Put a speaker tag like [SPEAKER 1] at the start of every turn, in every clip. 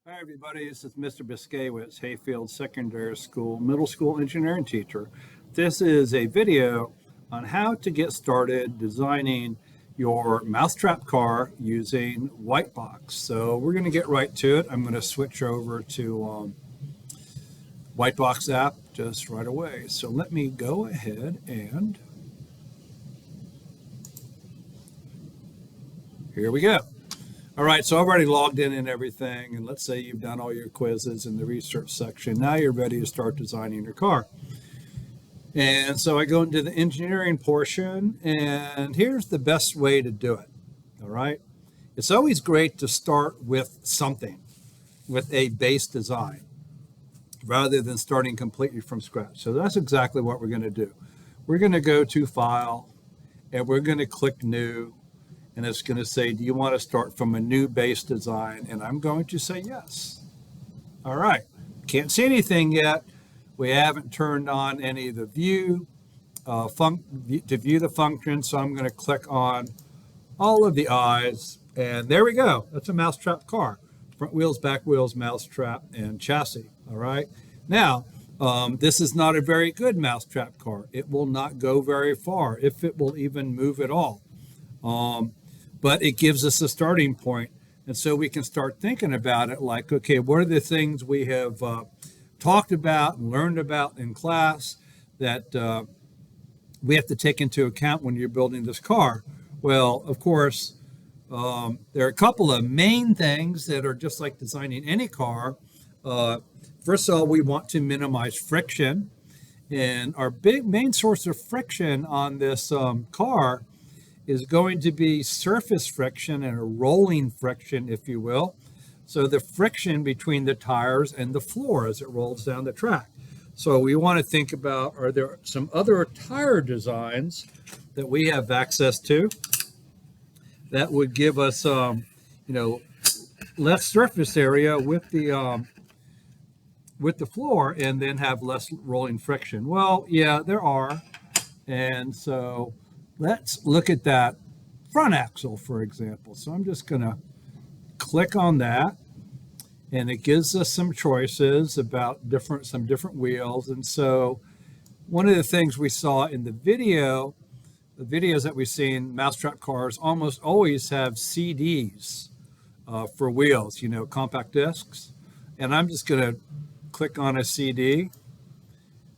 [SPEAKER 1] Hi, everybody. This is Mr. Biscayewicz, Hayfield Secondary School, middle school engineering teacher. This is a video on how to get started designing your Mousetrap car using Whitebox. So we're going to get right to it. I'm going to switch over to Whitebox app just right away. So let me go ahead and here we go. All right, so I've already logged in and everything, and let's say you've done all your quizzes in the research section. Now you're ready to start designing your car. And so I go into the engineering portion, and here's the best way to do it. All right, it's always great to start with something, with a base design, rather than starting completely from scratch. So that's exactly what we're going to do. We're going to go to File, and we're going to click New. And it's going to say, do you want to start from a new base design? And I'm going to say yes. All right. Can't see anything yet. We haven't turned on any of the view to view the function. So I'm going to click on all of the eyes. And there we go. That's a Mousetrap car. Front wheels, back wheels, Mousetrap, and chassis. All right. Now, this is not a very good Mousetrap car. It will not go very far, if it will even move at all. But it gives us a starting point. And so we can start thinking about it like, okay, what are the things we have talked about and learned about in class that we have to take into account when you're building this car? Well, of course, there are a couple of main things that are just like designing any car. First of all, we want to minimize friction. And our main source of friction on this car is going to be surface friction and a rolling friction, if you will. So the friction between the tires and the floor as it rolls down the track. So we want to think about, are there some other tire designs that we have access to that would give us, less surface area with the floor and then have less rolling friction? Well, yeah, there are. And so let's look at that front axle, for example. So I'm just going to click on that, and it gives us some choices about some different wheels. And so one of the things we saw in the videos that we've seen, Mousetrap cars almost always have CDs for wheels, compact discs. And I'm just going to click on a CD,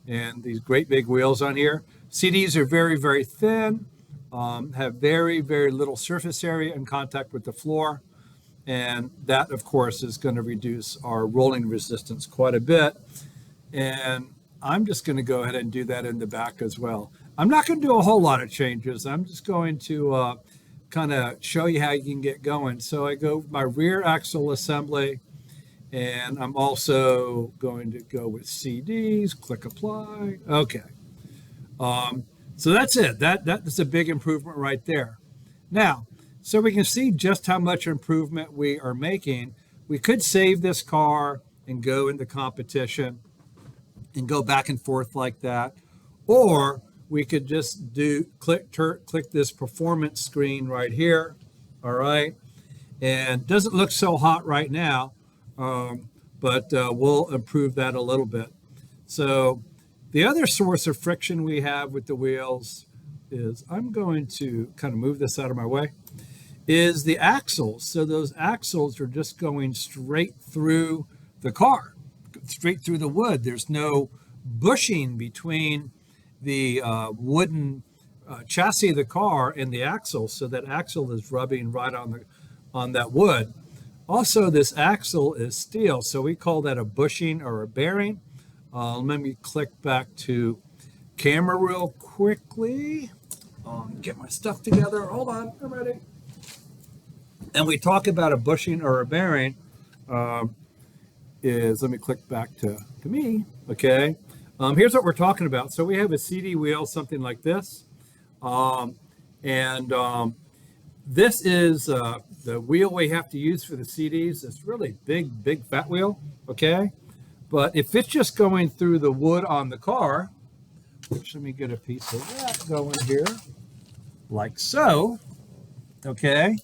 [SPEAKER 1] and these great big wheels on here. CDs are very, very thin, have very, very little surface area in contact with the floor. And that, of course, is going to reduce our rolling resistance quite a bit. And I'm just going to go ahead and do that in the back as well. I'm not going to do a whole lot of changes. I'm just going to kind of show you how you can get going. So I go my rear axle assembly, and I'm also going to go with CDs, click apply. Okay. So that's it. That's a big improvement right there. Now, so we can see just how much improvement we are making. We could save this car and go into competition and go back and forth like that. Or we could just click this performance screen right here. All right. And doesn't look so hot right now, but we'll improve that a little bit. So the other source of friction we have with the wheels is, I'm going to kind of move this out of my way, is the axles. So those axles are just going straight through the car, straight through the wood. There's no bushing between the wooden chassis of the car and the axle, so that axle is rubbing right on that wood. Also, this axle is steel, so we call that a bushing or a bearing. Let me click back to camera real quickly. Get my stuff together. Hold on, I'm ready. And we talk about a bushing or a bearing. Let me click back to me. Okay. Here's what we're talking about. So we have a CD wheel, something like this. This is the wheel we have to use for the CDs. It's really big fat wheel. Okay. But if it's just going through the wood on the car, which let me get a piece of that going here, like so, okay,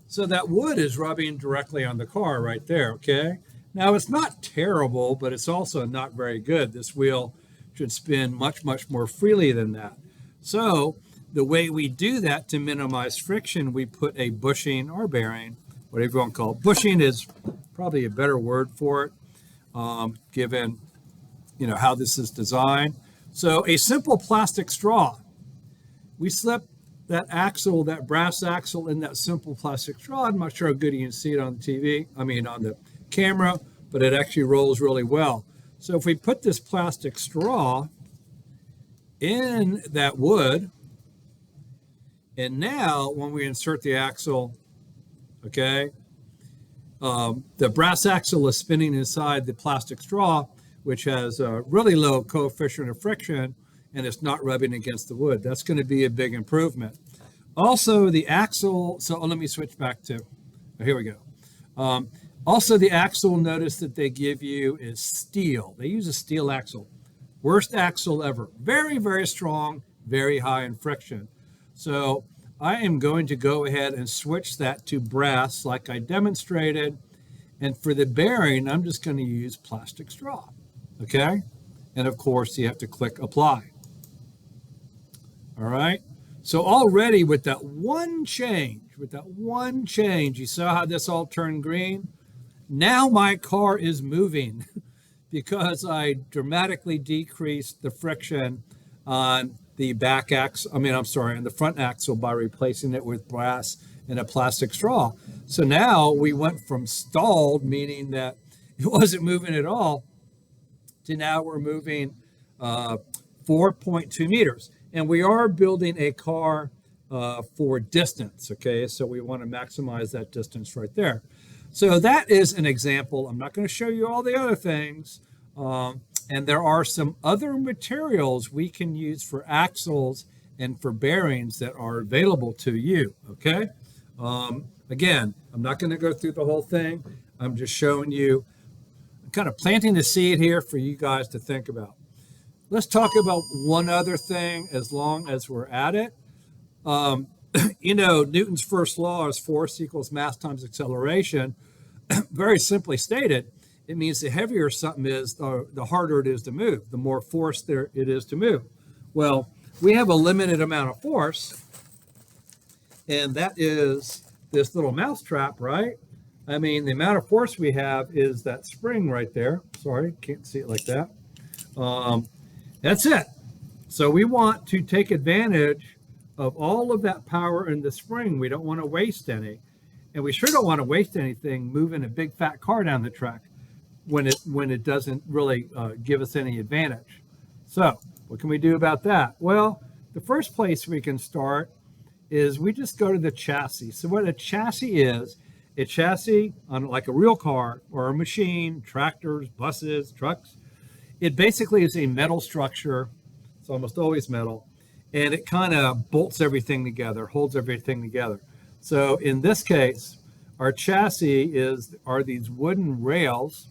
[SPEAKER 1] So that wood is rubbing directly on the car right there, okay? Now it's not terrible, but it's also not very good. This wheel should spin much, much more freely than that. So the way we do that to minimize friction, we put a bushing or bearing, whatever you want to call it. Bushing is probably a better word for it, given how this is designed. So a simple plastic straw. We slip that axle, that brass axle, in that simple plastic straw. I'm not sure how good you can see it on the on the camera, but it actually rolls really well. So if we put this plastic straw in that wood, and now when we insert the axle, okay, the brass axle is spinning inside the plastic straw, which has a really low coefficient of friction, and it's not rubbing against the wood. That's going to be a big improvement. Also, the axle, so let me switch back to, here we go. Also, the axle, notice that they give you is steel. They use a steel axle. Worst axle ever. Very, very strong, very high in friction. So I am going to go ahead and switch that to brass like I demonstrated. And for the bearing, I'm just going to use plastic straw. Okay? And of course, you have to click apply. All right? So already with that one change, you saw how this all turned green? Now my car is moving because I dramatically decreased the friction on the back axle, on the front axle by replacing it with brass and a plastic straw. So now we went from stalled, meaning that it wasn't moving at all, to now we're moving 4.2 meters. And we are building a car for distance, okay? So we want to maximize that distance right there. So that is an example. I'm not going to show you all the other things. And there are some other materials we can use for axles and for bearings that are available to you, okay? Again, I'm not going to go through the whole thing. I'm just showing you, kind of planting the seed here for you guys to think about. Let's talk about one other thing as long as we're at it. Newton's first law is force equals mass times acceleration. Very simply stated, it means the heavier something is, the harder it is to move, the more force there it is to move. Well, we have a limited amount of force, and that is this little mousetrap, right? I mean, the amount of force we have is that spring right there. Sorry, can't see it like that. That's it. So we want to take advantage of all of that power in the spring. We don't want to waste any. And we sure don't want to waste anything moving a big fat car down the track when it doesn't really give us any advantage. So what can we do about that? Well, the first place we can start is we just go to the chassis. So what a chassis is, a chassis on like a real car or a machine, tractors, buses, trucks, it basically is a metal structure. It's almost always metal. And it kind of bolts everything together, holds everything together. So in this case, our chassis are these wooden rails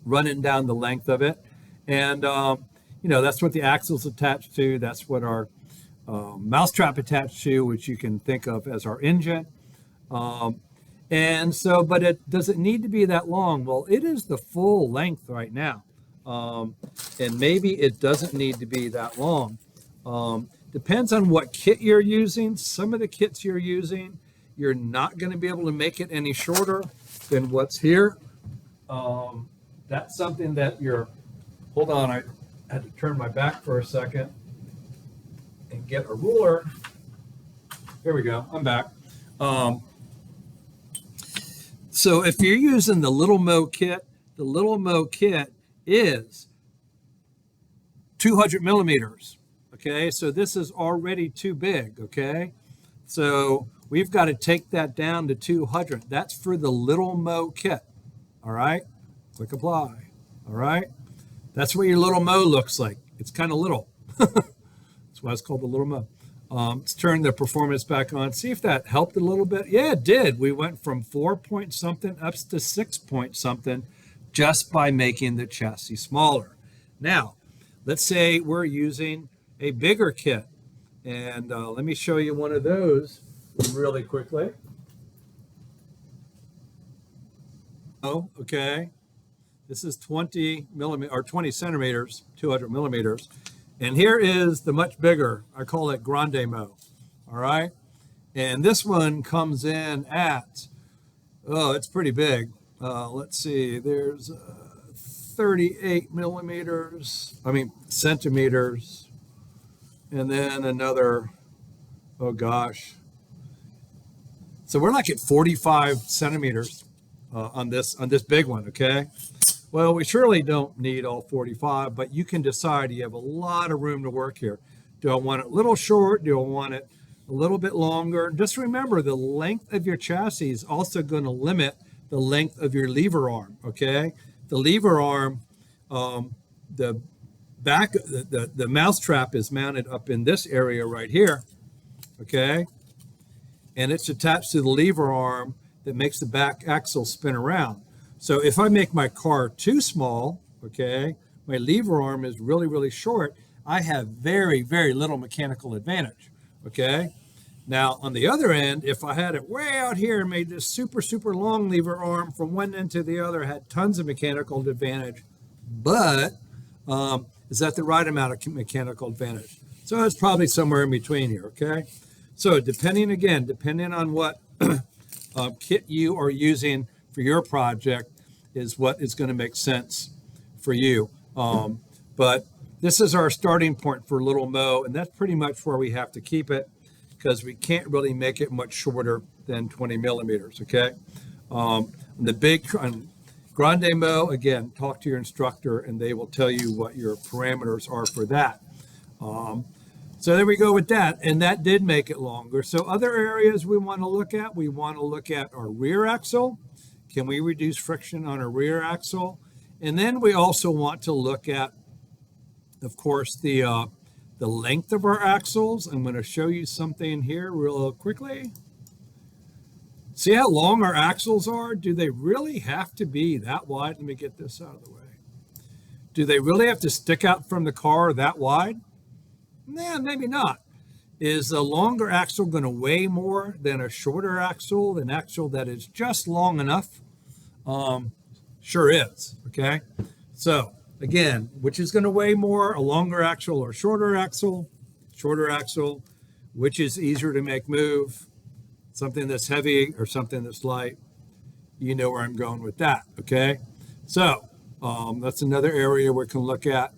[SPEAKER 1] running down the length of it. And, that's what the axle's attached to. That's what our mousetrap attached to, which you can think of as our engine. But does it need to be that long? Well, it is the full length right now. And maybe it doesn't need to be that long. Depends on what kit you're using. Some of the kits you're using, you're not going to be able to make it any shorter than what's here. That's something that hold on, I had to turn my back for a second and get a ruler. Here we go, I'm back. So if you're using the Little Mo kit, the Little Mo kit is 200 millimeters. Okay, so this is already too big. Okay, so we've got to take that down to 200. That's for the Little Mo kit. All right, click apply. All right, that's what your Little Mo looks like. It's kind of little. That's why it's called the Little Mo. Let's turn the performance back on. See if that helped a little bit. Yeah, it did. We went from 4 point something up to 6 point something just by making the chassis smaller. Now, let's say we're using a bigger kit. And let me show you one of those really quickly. Oh, okay. This is 20 millimeter or 20 centimeters, 200 millimeters. And here is the much bigger, I call it Grande Mo. All right. And this one comes in at, oh, it's pretty big. Let's see, there's 38 millimeters, centimeters. And then another, oh gosh. So we're like at 45 centimeters on this big one, okay? Well, we surely don't need all 45, but you can decide. You have a lot of room to work here. Do I want it a little short? Do I want it a little bit longer? Just remember, the length of your chassis is also going to limit the length of your lever arm, okay? The lever arm, the back, the mousetrap is mounted up in this area right here, okay? And it's attached to the lever arm that makes the back axle spin around. So if I make my car too small, okay, my lever arm is really, really short, I have very, very little mechanical advantage, okay? Now, on the other end, if I had it way out here and made this super, super long lever arm from one end to the other, had tons of mechanical advantage, but is that the right amount of mechanical advantage? So it's probably somewhere in between here, okay? So depending on what kit you are using for your project is what is going to make sense for you. But this is our starting point for Little Mo, and that's pretty much where we have to keep it because we can't really make it much shorter than 20 millimeters, okay? The big Grande Mo, again, talk to your instructor and they will tell you what your parameters are for that. So there we go with that, and that did make it longer. So other areas we want to look at our rear axle. Can we reduce friction on our rear axle? And then we also want to look at, of course, the length of our axles. I'm going to show you something here real quickly. See how long our axles are? Do they really have to be that wide? Let me get this out of the way. Do they really have to stick out from the car that wide? Nah, maybe not. Is a longer axle going to weigh more than a shorter axle, an axle that is just long enough? Sure is, okay? So again, which is going to weigh more, a longer axle or shorter axle? Shorter axle. Which is easier to make move? Something that's heavy or something that's light? You know where I'm going with that, okay? So that's another area we can look at.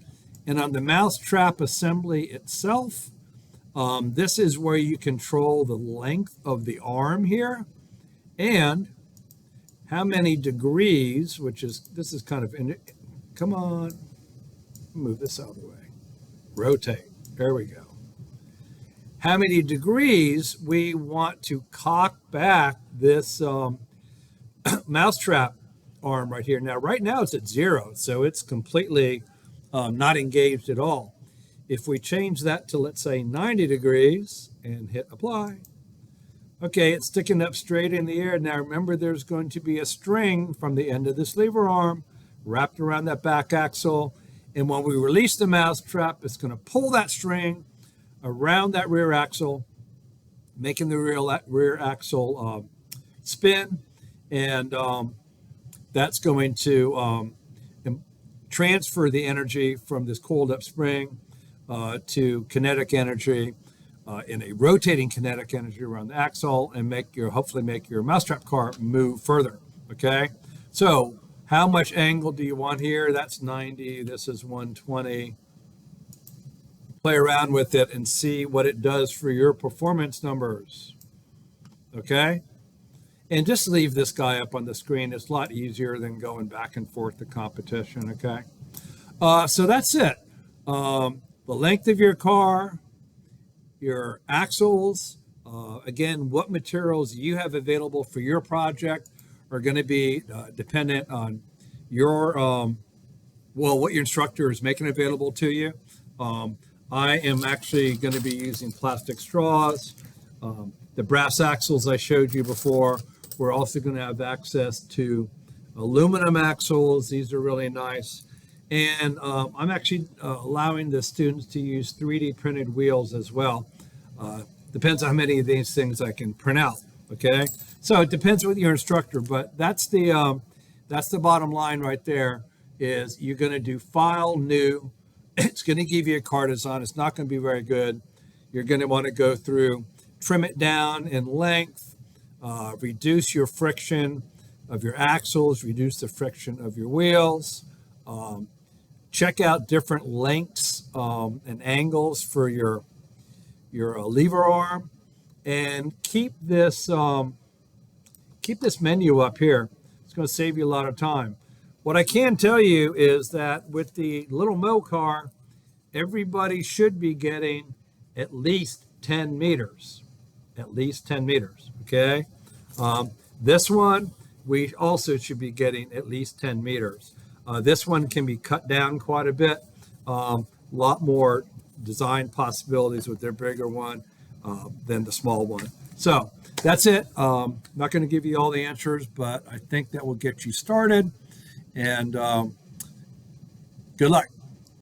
[SPEAKER 1] And on the mousetrap assembly itself, this is where you control the length of the arm here and how many degrees, this is kind of, come on, move this out of the way, rotate, there we go. How many degrees we want to cock back this mousetrap arm right here. Now, right now it's at 0, so it's completely not engaged at all. If we change that to, let's say, 90 degrees and hit apply, okay, it's sticking up straight in the air. Now remember, there's going to be a string from the end of this lever arm wrapped around that back axle, and when we release the mousetrap, it's going to pull that string around that rear axle, making the rear axle spin, and that's going to transfer the energy from this coiled up spring to kinetic energy in a rotating kinetic energy around the axle, and hopefully make your mousetrap car move further. Okay, so how much angle do you want here? That's 90. This is 120. Play around with it and see what it does for your performance numbers. Okay, and just leave this guy up on the screen. It's a lot easier than going back and forth to competition. Okay, so that's it. The length of your car, your axles, again, what materials you have available for your project are going to be dependent on your, what your instructor is making available to you. I am actually going to be using plastic straws. The brass axles I showed you before, we're also going to have access to aluminum axles. These are really nice. And I'm actually allowing the students to use 3D printed wheels as well. Depends on how many of these things I can print out, okay? So it depends with your instructor, but that's the that's the bottom line right there, is you're going to do File, New. It's going to give you a car design. It's not going to be very good. You're going to want to go through, trim it down in length, reduce your friction of your axles, reduce the friction of your wheels, check out different lengths and angles for your lever arm, and keep this menu up here. It's going to save you a lot of time. What I can tell you is that with the little Mo car, everybody should be getting at least 10 meters. At least 10 meters, okay? This one, we also should be getting at least 10 meters. This one can be cut down quite a bit. A lot more design possibilities with their bigger one than the small one. So that's it. I'm not going to give you all the answers, but I think that will get you started. And good luck.